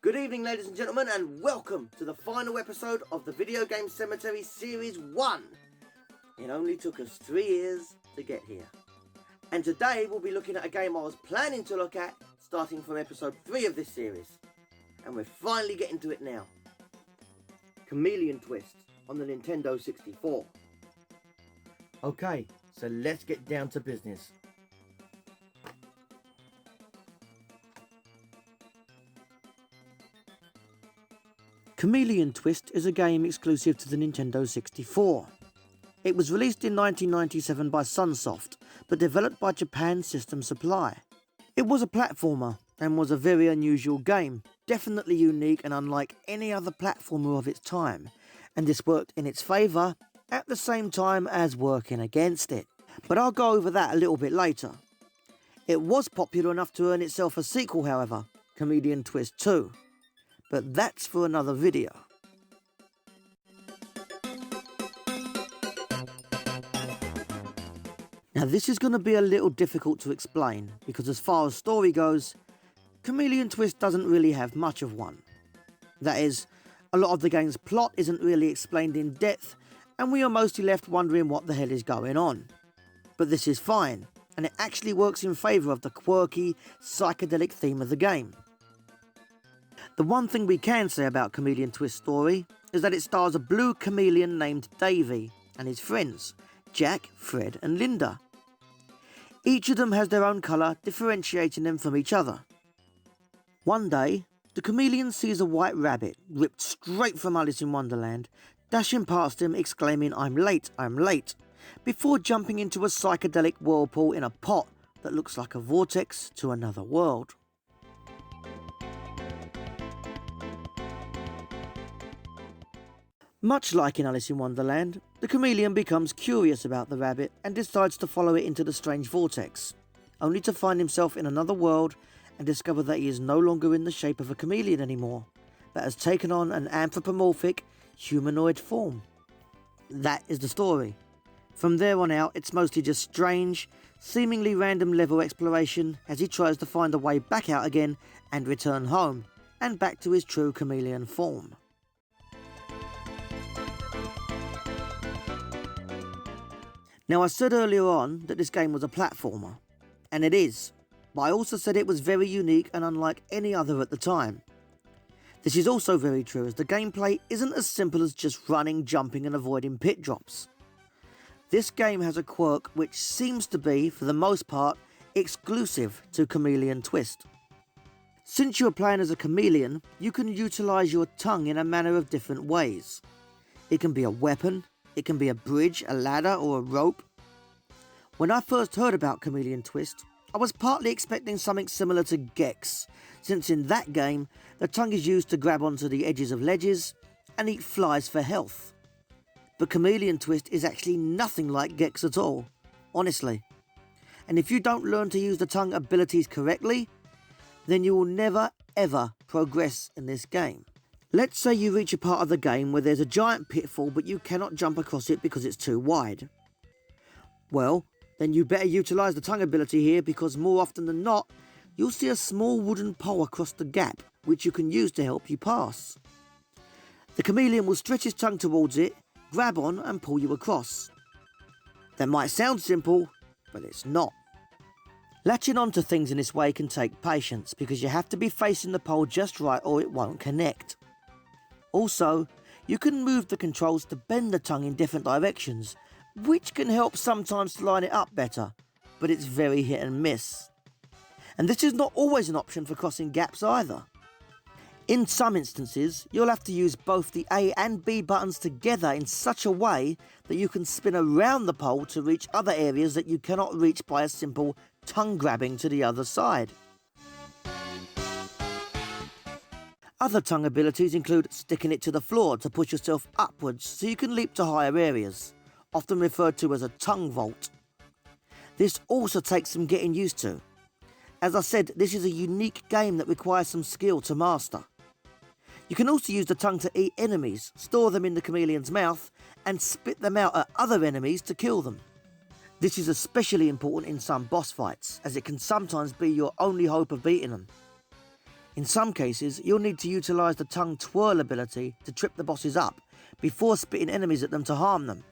Good evening, ladies and gentlemen, and welcome to the final episode of the Video Game Cemetery Series 1. It only took us 3 years to get here. And today we'll be looking at a game I was planning to look at starting from episode 3 of this series. And we're finally getting to it now. Chameleon Twist on the Nintendo 64. Okay, so let's get down to business. Chameleon Twist is a game exclusive to the Nintendo 64. It was released in 1997 by Sunsoft, but developed by Japan System Supply. It was a platformer and was a very unusual game, definitely unique and unlike any other platformer of its time, and this worked in its favour at the same time as working against it. But I'll go over that a little bit later. It was popular enough to earn itself a sequel, however, Chameleon Twist 2. But that's for another video. Now this is going to be a little difficult to explain, because as far as story goes, Chameleon Twist doesn't really have much of one. That is, a lot of the game's plot isn't really explained in depth, and we are mostly left wondering what the hell is going on. But this is fine, and it actually works in favour of the quirky, psychedelic theme of the game. The one thing we can say about Chameleon Twist's story is that it stars a blue chameleon named Davy and his friends, Jack, Fred and Linda. Each of them has their own colour, differentiating them from each other. One day, the chameleon sees a white rabbit ripped straight from Alice in Wonderland, dashing past him exclaiming, I'm late, before jumping into a psychedelic whirlpool in a pot that looks like a vortex to another world. Much like in Alice in Wonderland, the chameleon becomes curious about the rabbit and decides to follow it into the strange vortex, only to find himself in another world and discover that he is no longer in the shape of a chameleon anymore, but has taken on an anthropomorphic, humanoid form. That is the story. From there on out, it's mostly just strange, seemingly random level exploration as he tries to find a way back out again and return home, and back to his true chameleon form. Now I said earlier on that this game was a platformer, and it is, but I also said it was very unique and unlike any other at the time. This is also very true, as the gameplay isn't as simple as just running, jumping and avoiding pit drops. This game has a quirk which seems to be, for the most part, exclusive to Chameleon Twist. Since you are playing as a chameleon, you can utilise your tongue in a manner of different ways. It can be a weapon, it can be a bridge, a ladder or a rope. When I first heard about Chameleon Twist, I was partly expecting something similar to Gex, since in that game, the tongue is used to grab onto the edges of ledges and eat flies for health. But Chameleon Twist is actually nothing like Gex at all, honestly. And if you don't learn to use the tongue abilities correctly, then you will never ever progress in this game. Let's say you reach a part of the game where there's a giant pitfall but you cannot jump across it because it's too wide. Well, then you better utilise the tongue ability here, because more often than not, you'll see a small wooden pole across the gap which you can use to help you pass. The chameleon will stretch his tongue towards it, grab on and pull you across. That might sound simple, but it's not. Latching onto things in this way can take patience, because you have to be facing the pole just right or it won't connect. Also, you can move the controls to bend the tongue in different directions, which can help sometimes to line it up better, but it's very hit and miss. And this is not always an option for crossing gaps either. In some instances, you'll have to use both the A and B buttons together in such a way that you can spin around the pole to reach other areas that you cannot reach by a simple tongue grabbing to the other side. Other tongue abilities include sticking it to the floor to push yourself upwards so you can leap to higher areas, often referred to as a tongue vault. This also takes some getting used to. As I said, this is a unique game that requires some skill to master. You can also use the tongue to eat enemies, store them in the chameleon's mouth, and spit them out at other enemies to kill them. This is especially important in some boss fights, as it can sometimes be your only hope of beating them. In some cases, you'll need to utilise the tongue twirl ability to trip the bosses up before spitting enemies at them to harm them.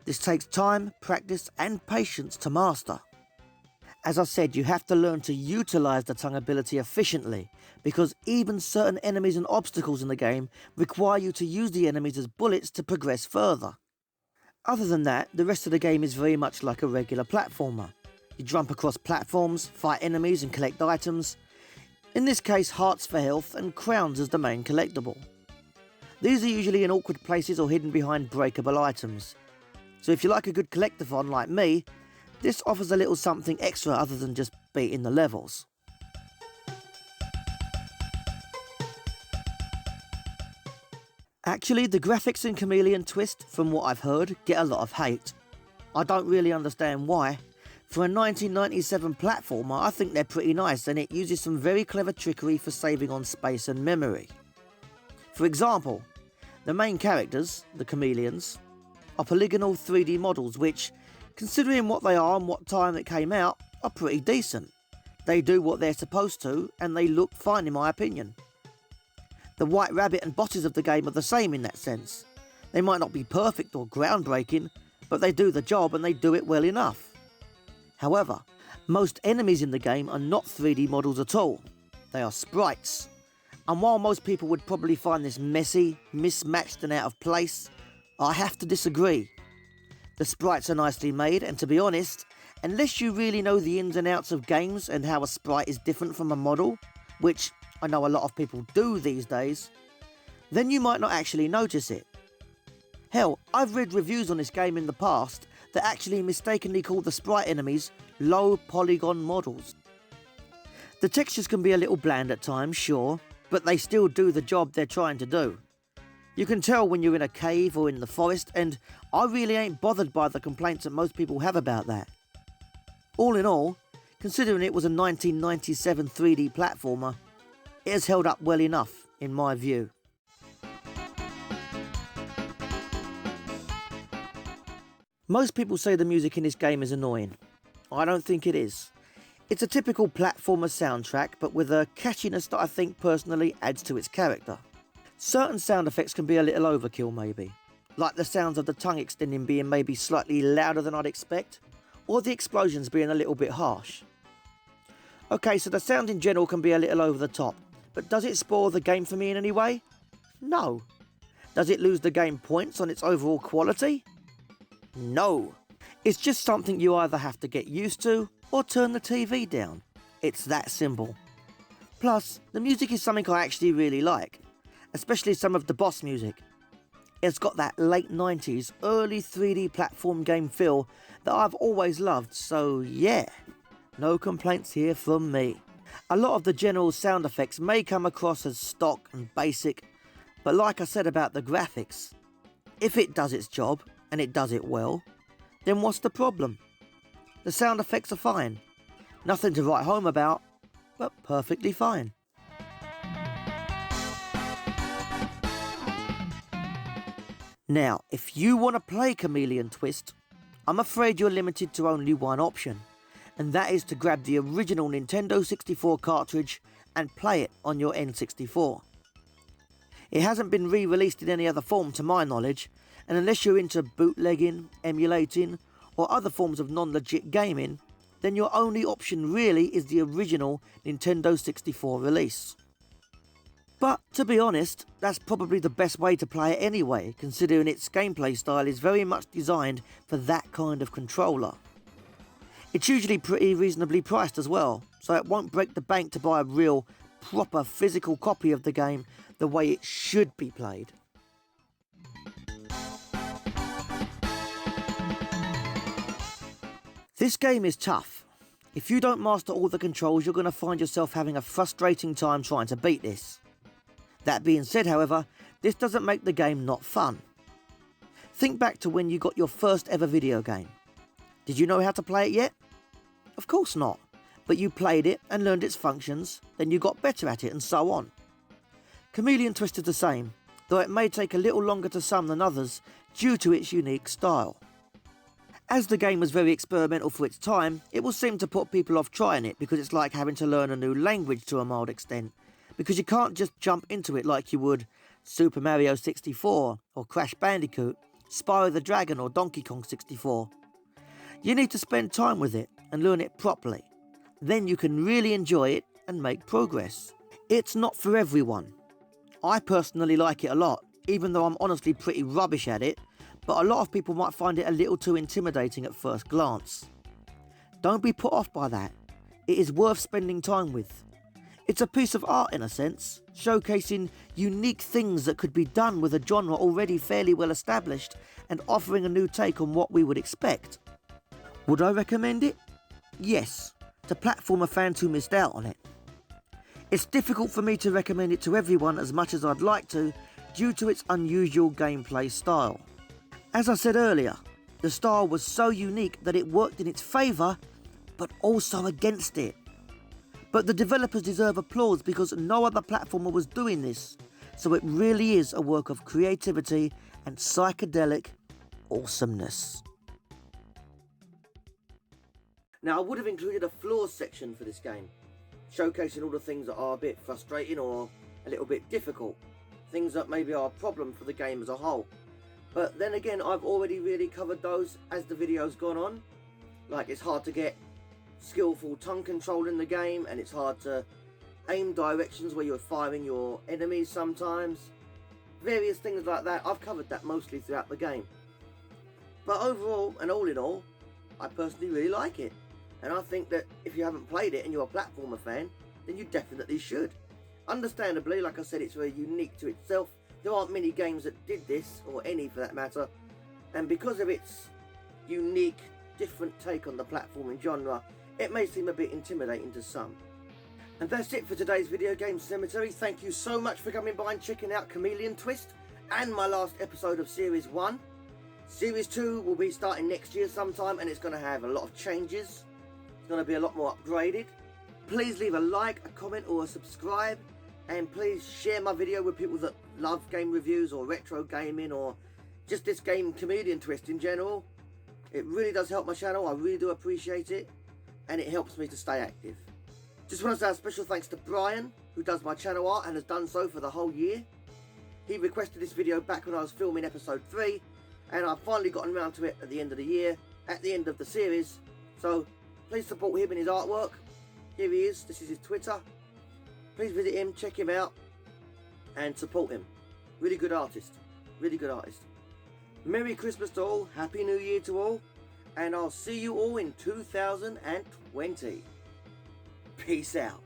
This takes time, practice and patience to master. As I said, you have to learn to utilise the tongue ability efficiently, because even certain enemies and obstacles in the game require you to use the enemies as bullets to progress further. Other than that, the rest of the game is very much like a regular platformer. You jump across platforms, fight enemies and collect items. In this case, hearts for health and crowns as the main collectible. These are usually in awkward places or hidden behind breakable items. So if you like a good collectathon like me, this offers a little something extra other than just beating the levels. Actually, the graphics in Chameleon Twist, from what I've heard, get a lot of hate. I don't really understand why. For a 1997 platformer, I think they're pretty nice, and it uses some very clever trickery for saving on space and memory. For example, the main characters, the chameleons, are polygonal 3D models which, considering what they are and what time it came out, are pretty decent. They do what they're supposed to, and they look fine in my opinion. The White Rabbit and bosses of the game are the same in that sense. They might not be perfect or groundbreaking, but they do the job and they do it well enough. However, most enemies in the game are not 3D models at all. They are sprites. And while most people would probably find this messy, mismatched and out of place, I have to disagree. The sprites are nicely made, and to be honest, unless you really know the ins and outs of games and how a sprite is different from a model, which I know a lot of people do these days, then you might not actually notice it. Hell, I've read reviews on this game in the past that actually mistakenly call the sprite enemies low polygon models. The textures can be a little bland at times, sure, but they still do the job they're trying to do. You can tell when you're in a cave or in the forest, and I really ain't bothered by the complaints that most people have about that. All in all, considering it was a 1997 3D platformer, it has held up well enough, in my view. Most people say the music in this game is annoying. I don't think it is. It's a typical platformer soundtrack, but with a catchiness that I think personally adds to its character. Certain sound effects can be a little overkill maybe, like the sounds of the tongue extending being maybe slightly louder than I'd expect, or the explosions being a little bit harsh. Okay, so the sound in general can be a little over the top, but does it spoil the game for me in any way? No. Does it lose the game points on its overall quality? No. It's just something you either have to get used to or turn the TV down. It's that simple. Plus, the music is something I actually really like, especially some of the boss music. It's got that late 90s, early 3D platform game feel that I've always loved, so yeah, no complaints here from me. A lot of the general sound effects may come across as stock and basic, but like I said about the graphics, if it does its job, and it does it well, then what's the problem? The sound effects are fine. Nothing to write home about, but perfectly fine. Now, if you want to play Chameleon Twist, I'm afraid you're limited to only one option, and that is to grab the original Nintendo 64 cartridge and play it on your N64. It hasn't been re-released in any other form to my knowledge, and unless you're into bootlegging, emulating, or other forms of non-legit gaming, then your only option really is the original Nintendo 64 release. But, to be honest, that's probably the best way to play it anyway, considering its gameplay style is very much designed for that kind of controller. It's usually pretty reasonably priced as well, so it won't break the bank to buy a real, proper physical copy of the game the way it should be played. This game is tough. If you don't master all the controls, you're going to find yourself having a frustrating time trying to beat this. That being said, however, this doesn't make the game not fun. Think back to when you got your first ever video game. Did you know how to play it yet? Of course not, but you played it and learned its functions, then you got better at it and so on. Chameleon Twist is the same, though it may take a little longer to some than others due to its unique style. As the game was very experimental for its time, it will seem to put people off trying it because it's like having to learn a new language to a mild extent, because you can't just jump into it like you would Super Mario 64 or Crash Bandicoot, Spyro the Dragon or Donkey Kong 64. You need to spend time with it and learn it properly. Then you can really enjoy it and make progress. It's not for everyone. I personally like it a lot, even though I'm honestly pretty rubbish at it, but a lot of people might find it a little too intimidating at first glance. Don't be put off by that. It is worth spending time with. It's a piece of art in a sense, showcasing unique things that could be done with a genre already fairly well established and offering a new take on what we would expect. Would I recommend it? Yes, to platformer fans who missed out on it. It's difficult for me to recommend it to everyone as much as I'd like to, due to its unusual gameplay style. As I said earlier, the style was so unique that it worked in its favour, but also against it. But the developers deserve applause because no other platformer was doing this, so it really is a work of creativity and psychedelic awesomeness. Now, I would have included a flaws section for this game, showcasing all the things that are a bit frustrating or a little bit difficult, things that maybe are a problem for the game as a whole. But then again, I've already really covered those as the video's gone on. Like, it's hard to get skillful tongue control in the game, and it's hard to aim directions where you're firing your enemies sometimes. Various things like that. I've covered that mostly throughout the game. But overall, and all in all, I personally really like it. And I think that if you haven't played it and you're a platformer fan, then you definitely should. Understandably, like I said, it's very unique to itself. There aren't many games that did this, or any for that matter. And because of its unique, different take on the platforming genre, it may seem a bit intimidating to some. And that's it for today's Video Game Cemetery. Thank you so much for coming by and checking out Chameleon Twist and my last episode of Series 1. Series 2 will be starting next year sometime, and it's going to have a lot of changes. It's going to be a lot more upgraded. Please leave a like, a comment or a subscribe, and please share my video with people that love game reviews or retro gaming or just this game Chameleon Twist in general. It really does help my channel. I really do appreciate it, and it helps me to stay active. Just want to say a special thanks to Brian, who does my channel art and has done so for the whole year. He requested this video back when I was filming episode 3, and I've finally gotten around to it at the end of the year, at the end of the series. So please support him and his artwork. Here he is, this is his Twitter. Please visit him, check him out, and support him. Really good artist, really good artist. Merry Christmas to all, Happy New Year to all, and I'll see you all in 2020. Peace out.